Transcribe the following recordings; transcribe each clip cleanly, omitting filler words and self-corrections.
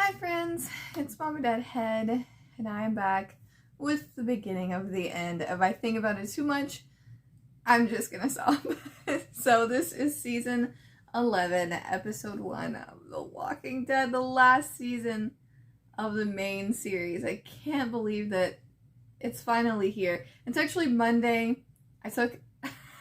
Hi friends, it's Mamadeadhead, and I am back with the beginning of the end. If I think about it too much, I'm just gonna stop. So this is season 11, episode 1 of The Walking Dead, the last season of the main series. I can't believe that it's finally here. It's actually Monday. I took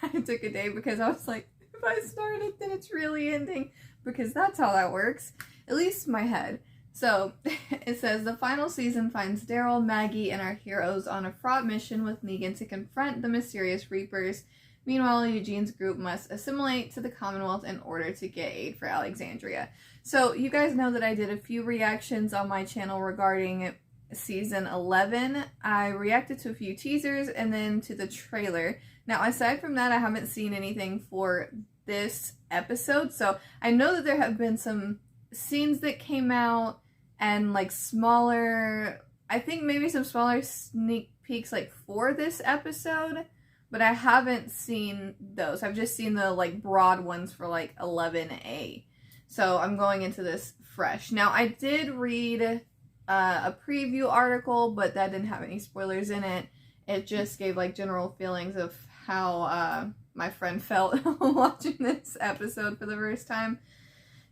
a day because I was like, if I start it, then it's really ending, because that's how that works, at least in my head. So it says the final season finds Daryl, Maggie, and our heroes on a fraught mission with Negan to confront the mysterious Reapers. Meanwhile, Eugene's group must assimilate to the Commonwealth in order to get aid for Alexandria. So you guys know that I did a few reactions on my channel regarding season 11. I reacted to a few teasers and then to the trailer. Now, aside from that, I haven't seen anything for this episode. So I know that there have been some scenes that came out and like smaller, I think maybe some smaller sneak peeks like for this episode, but I haven't seen those. I've just seen the like broad ones for like 11A. So I'm going into this fresh. Now, I did read a preview article, but that didn't have any spoilers in it. It just gave like general feelings of how my friend felt watching this episode for the first time.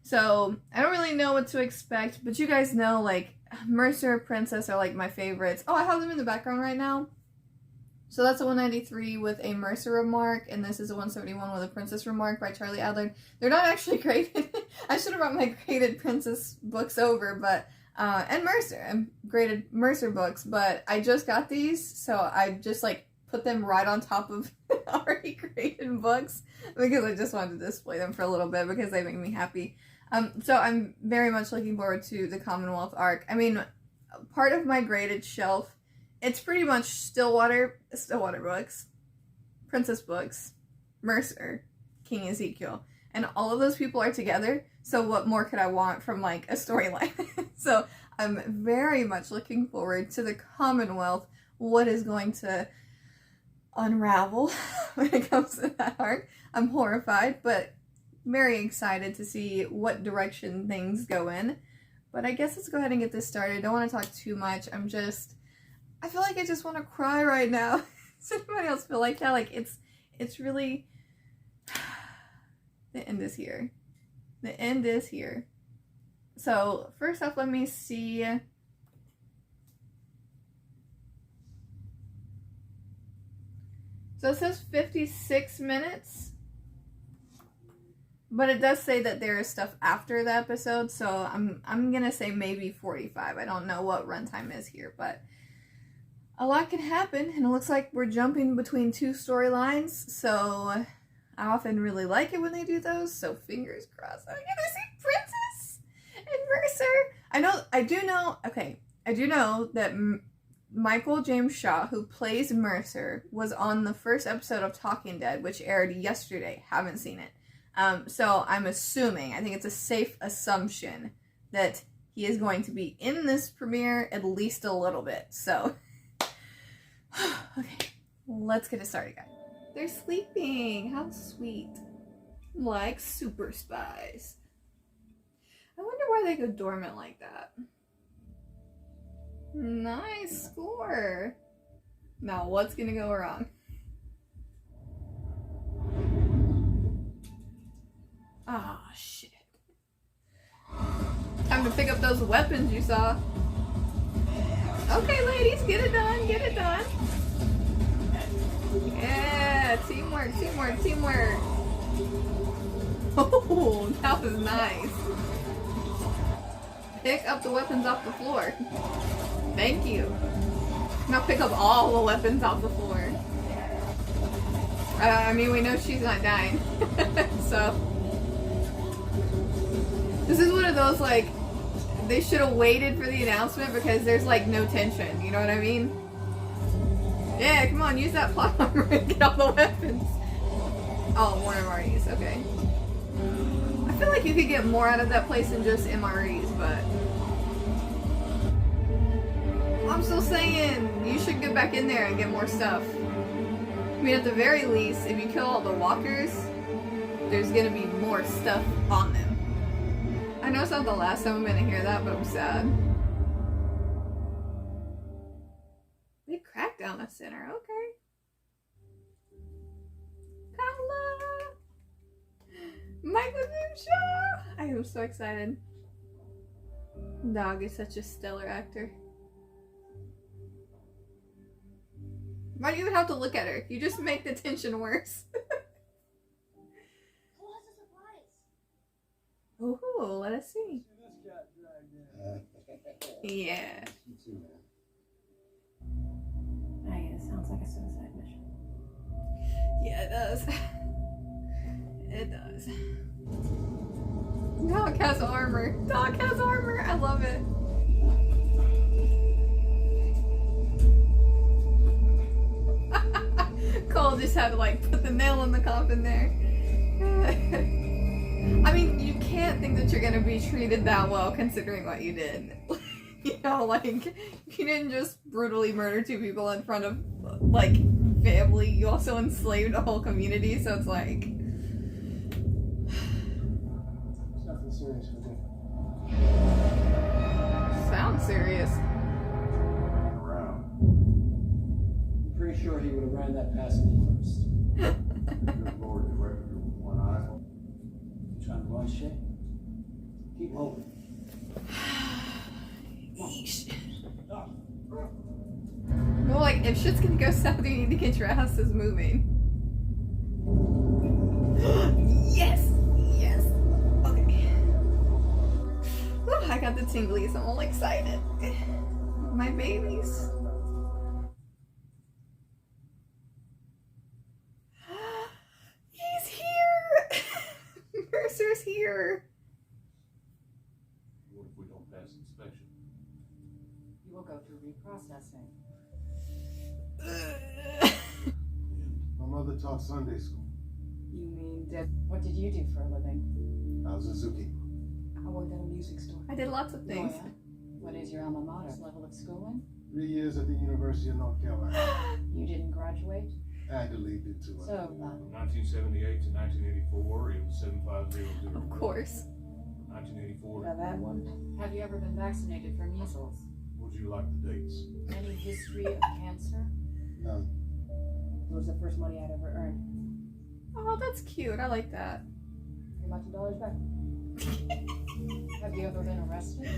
So I don't really know what to expect, but you guys know like Mercer, Princess are like my favorites. Oh, I have them in the background right now. So that's a 193 with a Mercer remark, and this is a 171 with a Princess remark by Charlie Adler. They're not actually graded. I should have brought my graded Princess books over, but and Mercer. I'm graded Mercer books, but I just got these, so I just like put them right on top of already graded books because I just wanted to display them for a little bit because they make me happy. So I'm very much looking forward to the Commonwealth arc. I mean, part of my graded shelf, it's pretty much Stillwater books, Princess books, Mercer, King Ezekiel, and all of those people are together. So what more could I want from like a storyline? So I'm very much looking forward to the Commonwealth, what is going to unravel when it comes to that arc. I'm horrified, but very excited to see what direction things go in. But I guess let's go ahead and get this started. I don't want to talk too much. I feel like I just want to cry right now. Does anybody else feel like that? Like it's really, the end is here. The end is here. So first off, let me see. So it says 56 minutes. But it does say that there is stuff after the episode, so I'm gonna say maybe 45. I don't know what runtime is here, but a lot can happen, and it looks like we're jumping between two storylines, so I often really like it when they do those, so fingers crossed. I'm gonna see Princess and Mercer. I do know that Michael James Shaw, who plays Mercer, was on the first episode of Talking Dead, which aired yesterday. Haven't seen it. So I'm assuming, I think it's a safe assumption that he is going to be in this premiere at least a little bit. So, okay, let's get it started, guys. They're sleeping. How sweet. Like super spies. I wonder why they go dormant like that. Nice score. Now, what's gonna go wrong? Ah, oh, shit. Time to pick up those weapons you saw. Okay, ladies, get it done, get it done. Yeah, teamwork, teamwork, teamwork. Oh, that was nice. Pick up the weapons off the floor. Thank you. Now pick up all the weapons off the floor. I mean, we know she's not dying. So this is one of those, like, they should have waited for the announcement because there's, like, no tension. You know what I mean? Yeah, come on, use that plot armor and get all the weapons. Oh, more MREs, okay. I feel like you could get more out of that place than just MREs, but I'm still saying you should get back in there and get more stuff. I mean, at the very least, if you kill all the walkers, there's gonna be more stuff on them. I know it's not the last time I'm gonna hear that, but I'm sad. They cracked down the center, okay. Hello! Michael Shaw! I am so excited. Dog is such a stellar actor. Why do you even have to look at her? You just make the tension worse. Ooh, let us see. Yeah. Hey, it sounds like a suicide mission. Yeah, it does. It does. Dog has armor. Dog has armor. I love it. Cole just had to like put the nail in the coffin there. I mean, you can't think that you're gonna be treated that well considering what you did. You know, like, you didn't just brutally murder 2 people in front of, like, family. You also enslaved a whole community, so it's like... It's nothing serious with it. Sounds serious. Around. I'm pretty sure he would have ran that past me first. Good Lord, the record with one eye. You trying to run shit? Keep moving. Yeesh. Well, like, if shit's gonna go south, you need to get your asses moving. Yes! Yes! Okay. Whew, I got the tinglies. I'm all excited. My babies. He's here! Mercer's here. What if we don't pass inspection? You will go through reprocessing. My mother taught Sunday school. You mean Deb? What did you do for a living? I was a zookeeper. I worked at a music store. I did lots of things. Oh, yeah? What is your alma mater? Level of schooling? 3 years at the University of North Carolina. You didn't graduate? I had to leave due to So, From 1978 to 1984, it was 7500. Of course. 1984 Now that one. Have you ever been vaccinated for measles? Would you like the dates? Any history of cancer? None. It was the first money I'd ever earned. Oh, that's cute. I like that. Give my $2 back. Have you ever been arrested?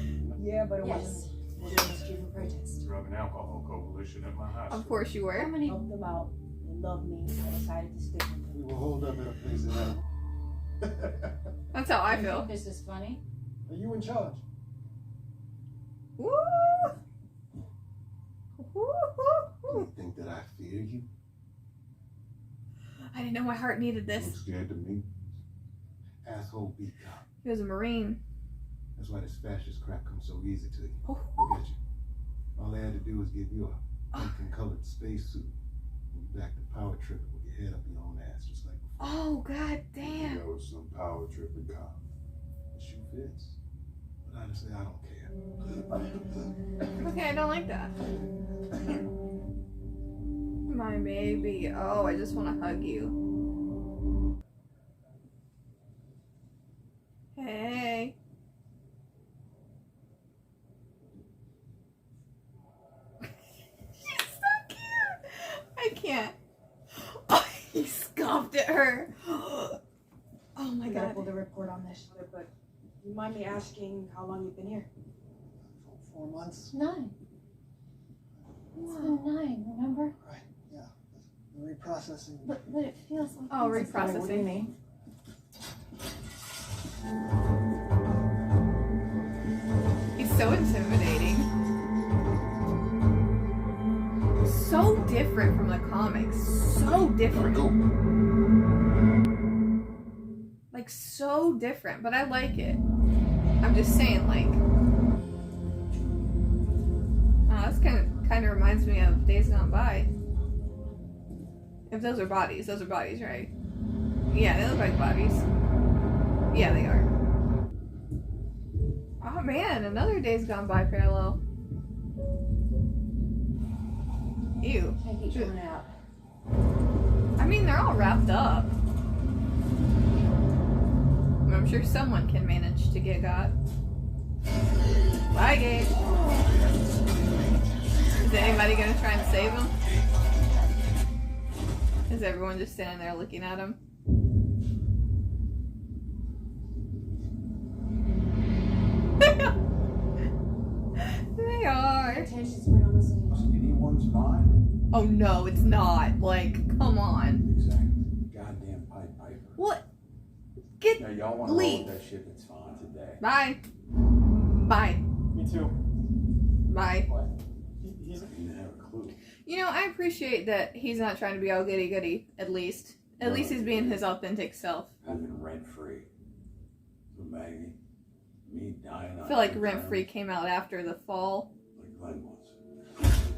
Yeah, but it wasn't during a student protest. Drug and Alcohol Coalition at my high school. Of course you How were. many helped them out? They loved me. I decided to stick with them. We were holed up at a place that had. That's how I You feel. think this is funny? Are you in charge? Woo! Woo, woo, woo. You think that I fear you? I didn't know my heart needed You this. scared of me? Asshole beat cop. He was a Marine. That's why this fascist crap comes so easy to you. Oh. Look at you. All they had to do was give you a pumpkin-colored spacesuit and back to power tripping with your head up your own ass, just like before. Oh, god damn. That was some power tripping cop. The shoe fits. But honestly, I don't care. Okay, I don't like that. My baby. Oh, I just want to hug you. Hey. She's so cute. I can't. Oh, he scoffed at her. Oh my I gotta god. pull the report on this, but you mind me asking how long you've been here? 4 months. 9. It's been 9, remember? Right, yeah. The reprocessing. But it feels like... Oh, What do you reprocessing. mean? He's so intimidating. So different from the comics. So different. Like, so different. But I like it. I'm just saying, like... Oh, this kind of reminds me of Days Gone By. If those are bodies, right? Yeah, they look like bodies. Yeah, they are. Oh man, another Days Gone By parallel. Ew. Take each one out. I mean, they're all wrapped up. I'm sure someone can manage to get got. Bye, Gabe. Is anybody gonna try and save him? Is everyone just standing there looking at him? They are. Attention's been on this end. Anyone's mind? Oh no, it's not. Like, come on. Exactly. Goddamn Pied Piper. What? Get. Now y'all want to leave. roll with that shit that's fine today. Bye. Bye. Me too. Bye. What? He's I didn't have a clue. You know, I appreciate that he's not trying to be all goody goody, at least. At least he's being his authentic self. I've been rent free. So Maggie, me dying. I feel like Rent Free came out after the fall. Like Glenn wants.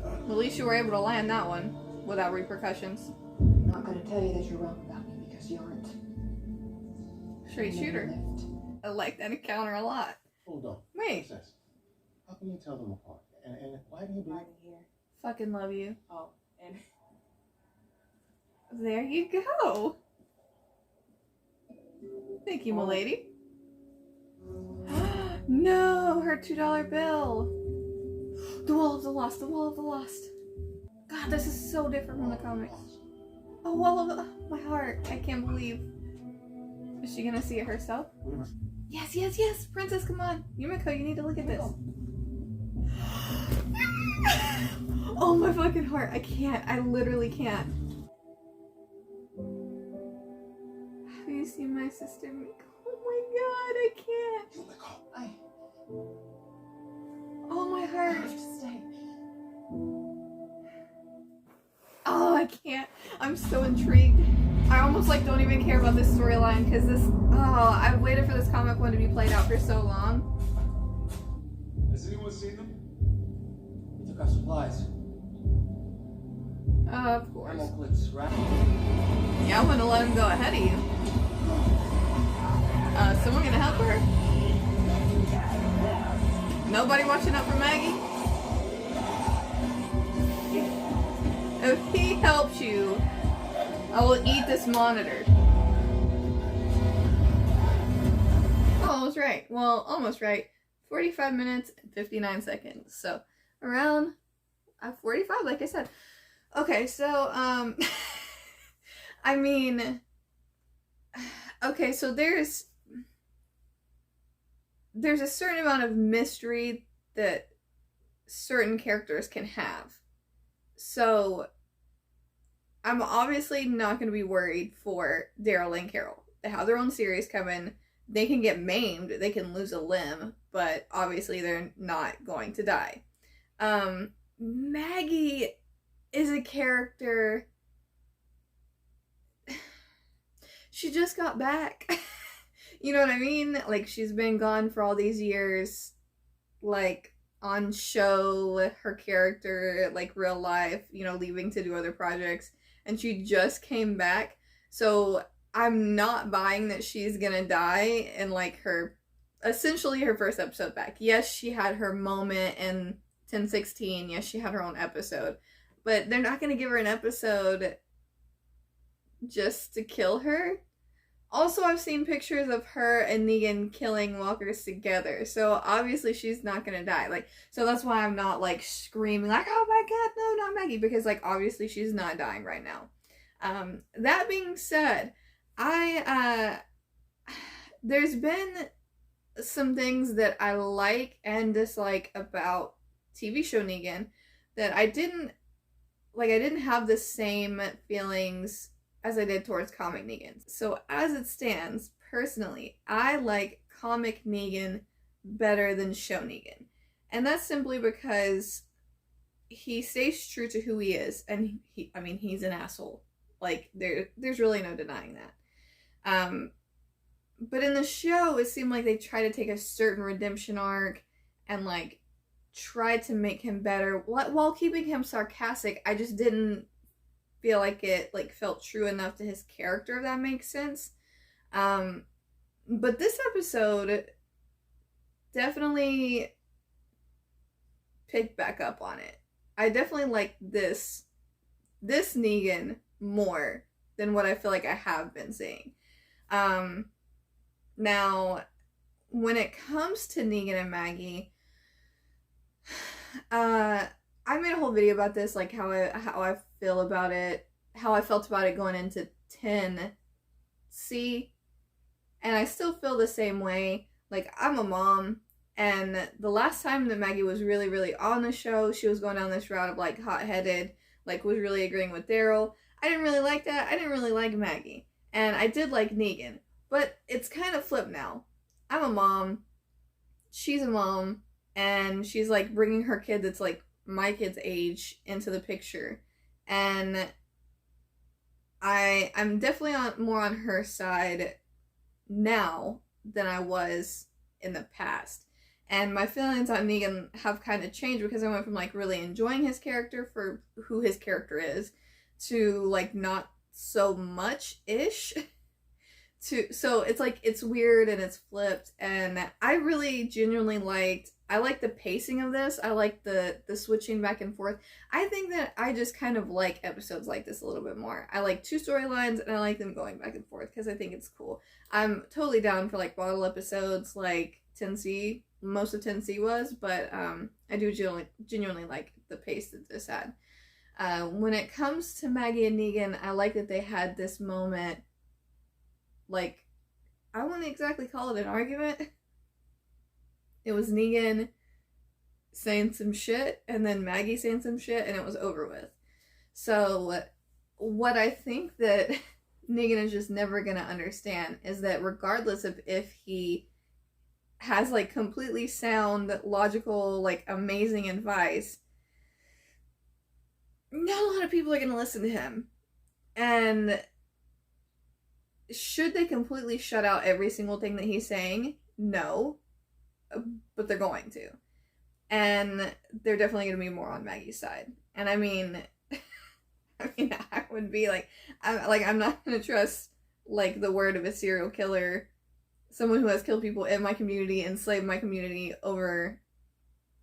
At least you were able to land that one without repercussions. I'm not gonna tell you that you're wrong about me because you aren't. Straight You never shooter. lived. I like that encounter a lot. Hold on. Wait, Princess, how can you tell them apart? And why do you do Right it? here. fucking love you. Oh, and There you go. Thank you, m'lady. No, her $2 bill. The Wall of the Lost, the Wall of the Lost. God, this is so different from the comics. Oh, Wall of the... my heart. I can't believe. Is she gonna see it herself? Yes, yes, yes. Princess, come on. Yumiko, you need to look at this. Oh, my fucking heart. I can't. I literally can't. Have you seen my sister Miko? Oh my god, I can't. I Oh, my heart. have to stay. Oh, I can't. I'm so intrigued. I almost like don't even care about this storyline because this. Oh, I've waited for this comic one to be played out for so long. Has anyone seen them? We took our supplies. Of course. Ammo clips, right? Yeah, I'm gonna let him go ahead of you. Someone gonna help her? Nobody watching out for Maggie? If he helps you, I will eat this monitor. Almost right. Well, almost right. 45 minutes and 59 seconds. So, around 45, like I said. Okay, so, I mean, okay, so there's a certain amount of mystery that certain characters can have. So, I'm obviously not going to be worried for Daryl and Carol. They have their own series coming. They can get maimed. They can lose a limb. But obviously they're not going to die. Maggie is a character... She just got back. You know what I mean? Like, she's been gone for all these years. Like, on show, her character, like, real life, you know, leaving to do other projects. And she just came back. So, I'm not buying that she's gonna die in, like, her... essentially her first episode back. Yes, she had her moment in 10/16. Yes, she had her own episode. But they're not gonna give her an episode just to kill her. Also, I've seen pictures of her and Negan killing walkers together. So, obviously, she's not gonna die. Like, so that's why I'm not, like, screaming, like, oh my god, no, not Maggie. Because, like, obviously, she's not dying right now. That being said, there's been some things that I like and dislike about TV show Negan that I didn't have the same feelings as I did towards comic Negan. So as it stands, personally, I like comic Negan better than show Negan. And that's simply because he stays true to who he is, and he's an asshole. Like, there's really no denying that. But in the show, it seemed like they tried to take a certain redemption arc and, like, try to make him better while keeping him sarcastic. I just didn't feel like it, like, felt true enough to his character, if that makes sense. But this episode definitely picked back up on it. I definitely like this Negan more than what I feel like I have been seeing. Now, when it comes to Negan and Maggie, I made a whole video about this, like how I feel about it, how I felt about it going into 10C, and I still feel the same way. Like, I'm a mom, and the last time that Maggie was really, really on the show, she was going down this route of, like, hot-headed, like, was really agreeing with Daryl. I didn't really like that. I didn't really like Maggie. And I did like Negan. But it's kind of flipped now. I'm a mom. She's a mom. And she's, like, bringing her kid that's, like, my kid's age into the picture. And I'm definitely more on her side now than I was in the past. And my feelings on Negan have kind of changed because I went from, like, really enjoying his character for who his character is to, like, not so much-ish. So it's, like, it's weird and it's flipped. And I really genuinely I like the pacing of this. I like the switching back and forth. I think that I just kind of like episodes like this a little bit more. I like two storylines and I like them going back and forth because I think it's cool. I'm totally down for, like, bottle episodes like 10C. Most of 10C was, but I do genuinely like the pace that this had. When it comes to Maggie and Negan, I like that they had this moment, like, I wouldn't exactly call it an argument. It was Negan saying some shit, and then Maggie saying some shit, and it was over with. So, what I think that Negan is just never gonna understand is that regardless of if he has, like, completely sound, logical, like, amazing advice, not a lot of people are gonna listen to him. And should they completely shut out every single thing that he's saying? No. But they're going to. And they're definitely gonna be more on Maggie's side. And I mean, I would be like, I'm not gonna trust, like, the word of a serial killer, someone who has killed people in my community, enslaved my community, over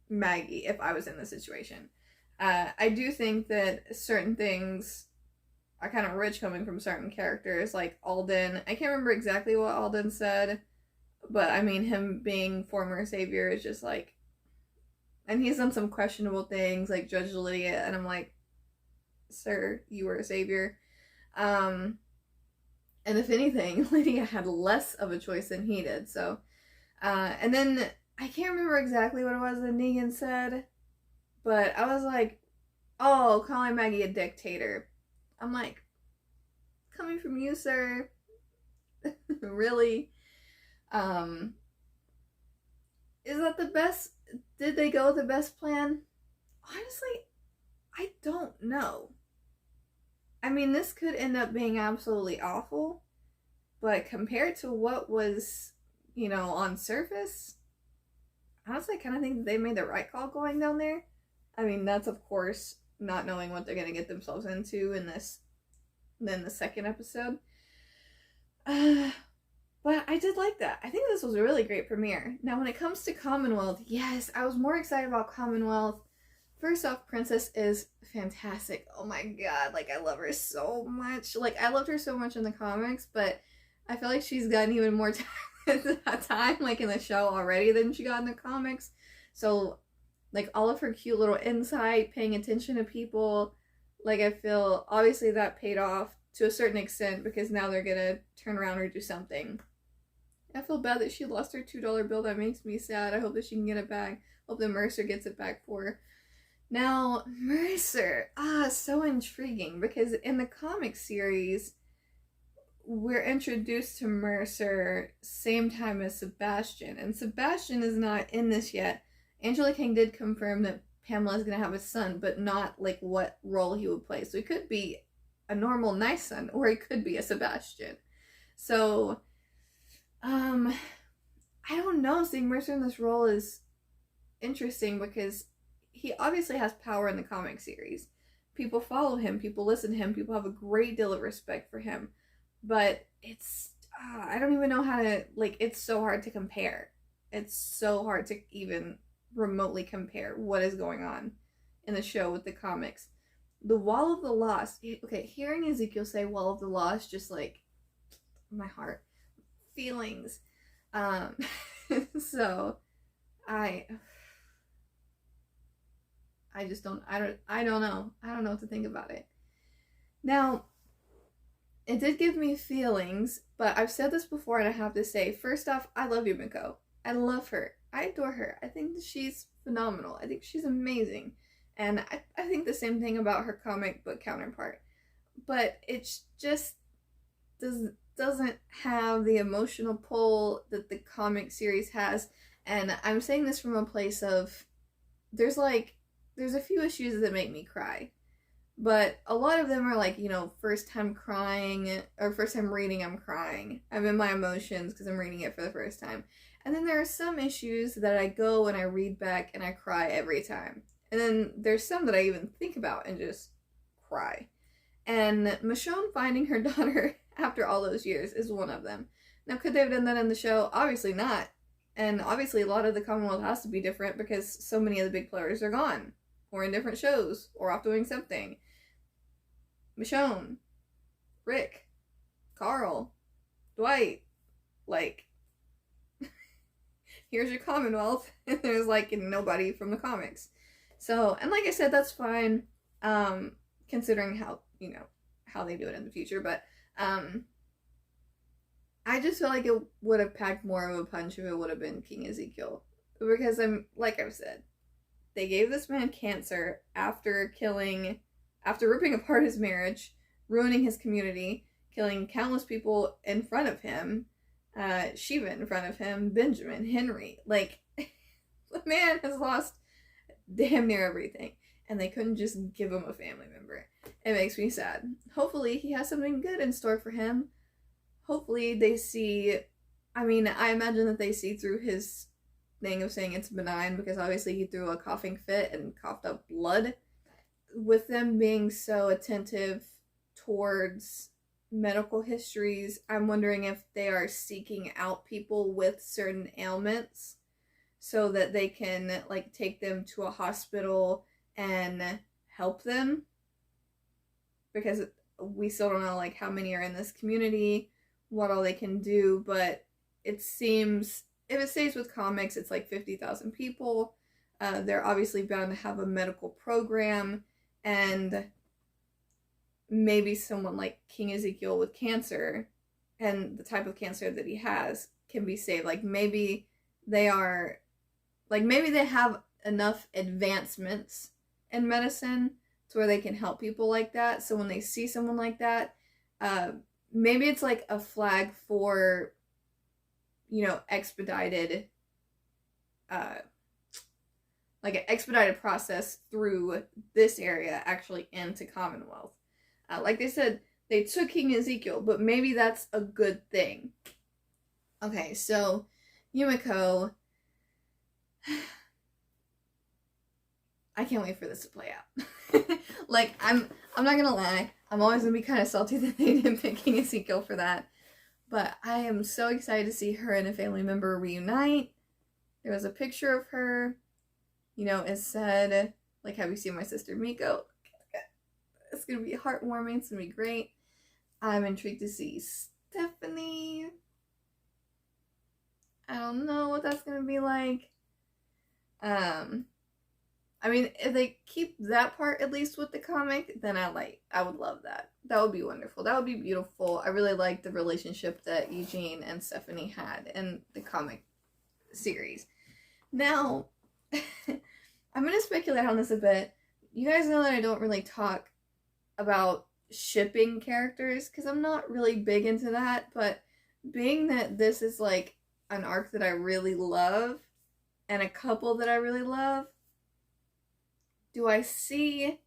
Maggie if I was in this situation. I do think that certain things are kind of rich coming from certain characters, like Alden. I can't remember exactly what Alden said, but I mean, him being former savior is just like, and he's done some questionable things, like Judge Lydia, and I'm like, sir, you were a savior. And if anything, Lydia had less of a choice than he did, so. And then, I can't remember exactly what it was that Negan said, but I was like, oh, calling Maggie a dictator. I'm like, coming from you, sir? Really? Is that the best? Did they go with the best plan? Honestly, I don't know. I mean, this could end up being absolutely awful, but compared to what was, on surface, honestly, I kind of think that they made the right call going down there. I mean, that's, of course, not knowing what they're going to get themselves into in the second episode. But I did like that. I think this was a really great premiere. Now, when it comes to Commonwealth, yes, I was more excited about Commonwealth. First off, Princess is fantastic. Oh my god, like, I love her so much. Like, I loved her so much in the comics, but I feel like she's gotten even more time, like, in the show already than she got in the comics. So, like, all of her cute little insight, paying attention to people, like, I feel, obviously that paid off to a certain extent, because now they're gonna turn around or do something. I feel bad that she lost her $2 bill. That makes me sad. I hope that she can get it back. Hope that Mercer gets it back for her. Now, Mercer, so intriguing, because in the comic series, we're introduced to Mercer same time as Sebastian, and Sebastian is not in this yet. Angela King did confirm that Pamela is going to have a son, but not, like, what role he would play. So he could be a normal, nice son, or he could be a Sebastian. So, I don't know, seeing Mercer in this role is interesting, because he obviously has power in the comic series. People follow him, people listen to him, people have a great deal of respect for him. But it's, I don't even know how to, like, it's so hard to compare. It's so hard to even remotely compare what is going on in the show with the comics. The Wall of the Lost, okay, hearing Ezekiel say Wall of the Lost, just, like, my heart, feelings. So I just don't I don't know. I don't know what to think about it. Now, it did give me feelings, but I've said this before and I have to say, first off, I love Yumiko. I love her. I adore her. I think that she's phenomenal. I think she's amazing. And I think the same thing about her comic book counterpart. But it's just doesn't have the emotional pull that the comic series has. And I'm saying this from a place of there's a few issues that make me cry. But a lot of them are like, you know, first time crying or first time reading, I'm crying. I'm in my emotions because I'm reading it for the first time. And then there are some issues that I go and I read back and I cry every time. And then there's some that I even think about and just cry. And Michonne finding her daughter after all those years is one of them. Now, could they have done that in the show? Obviously not. And obviously a lot of the Commonwealth has to be different because so many of the big players are gone. Or in different shows. Or off doing something. Michonne. Rick. Carl. Dwight. Like, here's your Commonwealth. And there's like nobody from the comics. So, and like I said, that's fine. Considering how, you know, how they do it in the future. But, I just feel like it would have packed more of a punch if it would have been King Ezekiel. Because like I've said, they gave this man cancer after ripping apart his marriage, ruining his community, killing countless people in front of him, Shiva in front of him, Benjamin, Henry. Like, the man has lost damn near everything. And they couldn't just give him a family member. It makes me sad. Hopefully he has something good in store for him. Hopefully they see, I mean, I imagine that they see through his thing of saying it's benign, because obviously he threw a coughing fit and coughed up blood. With them being so attentive towards medical histories, I'm wondering if they are seeking out people with certain ailments so that they can, like, take them to a hospital and help them, because we still don't know, like, how many are in this community, what all they can do. But it seems, if it stays with comics, it's like 50,000 people. They're obviously bound to have a medical program, and maybe someone like King Ezekiel with cancer and the type of cancer that he has can be saved. Like, maybe they have enough advancements in medicine to where they can help people like that. So when they see someone like that, maybe it's like a flag for, you know, expedited like an expedited process through this area actually into Commonwealth. Like they said, they took King Ezekiel, but maybe that's a good thing. Okay, so Yumiko, I can't wait for this to play out. Like, I'm not gonna lie, I'm always gonna be kind of salty that they didn't pick King Ezekiel for that. But I am so excited to see her and a family member reunite. There was a picture of her. You know, it said, like, have you seen my sister Miko? It's gonna be heartwarming. It's gonna be great. I'm intrigued to see Stephanie. I don't know what that's gonna be like. I mean, if they keep that part at least with the comic, then I would love that. That would be wonderful. That would be beautiful. I really like the relationship that Eugene and Stephanie had in the comic series. Now, I'm going to speculate on this a bit. You guys know that I don't really talk about shipping characters because I'm not really big into that, but being that this is like an arc that I really love and a couple that I really love, do I see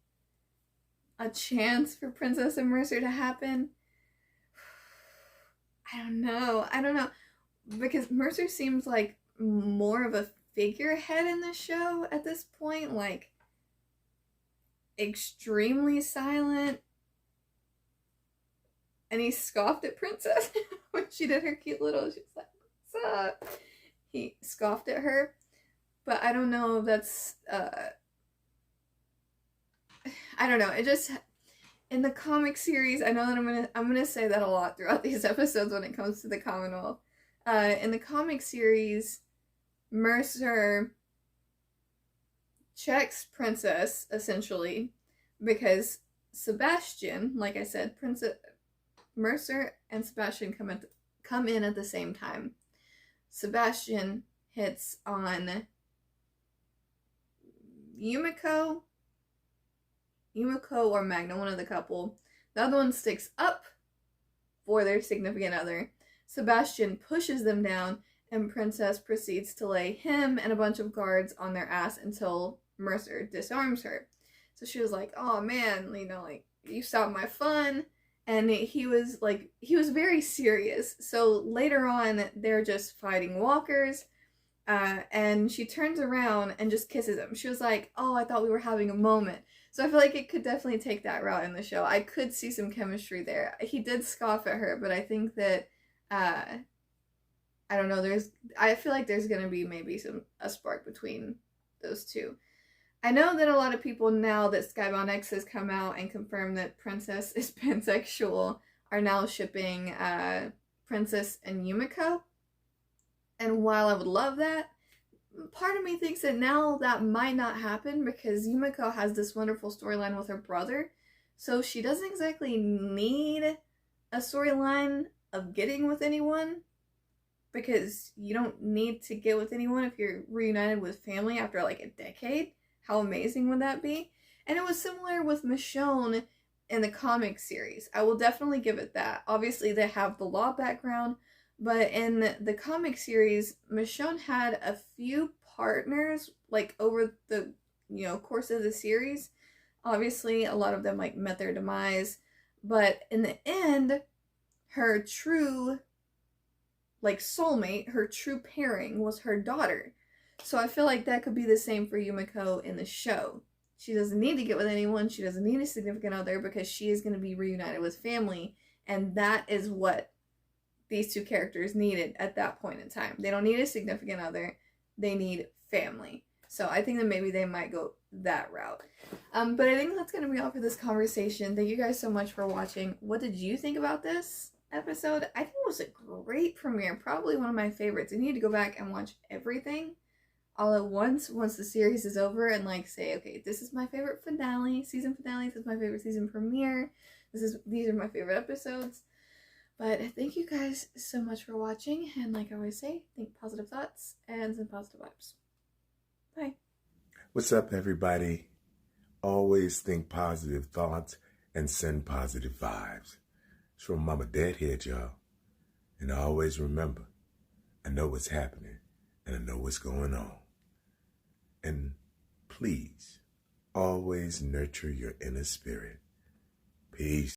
a chance for Princess and Mercer to happen? I don't know. Because Mercer seems like more of a figurehead in the show at this point. Like, extremely silent. And he scoffed at Princess when she did her cute little, she was like, what's up? He scoffed at her. But I don't know if that's, I don't know. It just, in the comic series, I know that I'm gonna say that a lot throughout these episodes when it comes to the Commonwealth. In the comic series, Mercer checks Princess, essentially, because Sebastian, like I said, Mercer and Sebastian come in at the same time. Sebastian hits on Yumiko or Magna, one of the couple. The other one sticks up for their significant other. Sebastian pushes them down, and Princess proceeds to lay him and a bunch of guards on their ass until Mercer disarms her. So she was like, oh man, like, you stopped my fun. And he was very serious. So later on, they're just fighting walkers. And she turns around and just kisses him. She was like, oh, I thought we were having a moment. So I feel like it could definitely take that route in the show. I could see some chemistry there. He did scoff at her, but I think that, I don't know, I feel like there's going to be maybe a spark between those two. I know that a lot of people, now that Skybound X has come out and confirmed that Princess is pansexual, are now shipping Princess and Yumiko. And while I would love that, part of me thinks that now that might not happen because Yumiko has this wonderful storyline with her brother. So she doesn't exactly need a storyline of getting with anyone, because you don't need to get with anyone if you're reunited with family after like a decade. How amazing would that be? And it was similar with Michonne in the comic series. I will definitely give it that. Obviously, they have the law background, but in the comic series, Michonne had a few partners, like, over the, course of the series. Obviously, a lot of them, like, met their demise, but in the end, her true, like, soulmate, her true pairing was her daughter. So I feel like that could be the same for Yumiko in the show. She doesn't need to get with anyone. She doesn't need a significant other because she is going to be reunited with family. And that is what these two characters needed at that point in time. They don't need a significant other. They need family. So I think that maybe they might go that route. But I think that's going to be all for this conversation. Thank you guys so much for watching. What did you think about this episode? I think it was a great premiere. Probably one of my favorites. I need to go back and watch everything all at once the series is over, and like say, okay, this is my favorite season finale, this is my favorite season premiere, these are my favorite episodes. But thank you guys so much for watching, and like I always say, think positive thoughts and some positive vibes. Bye. What's up, everybody? Always think positive thoughts and send positive vibes. It's from Mamadeadhead, y'all. And always remember, I know what's happening and I know what's going on. And please, always nurture your inner spirit. Peace.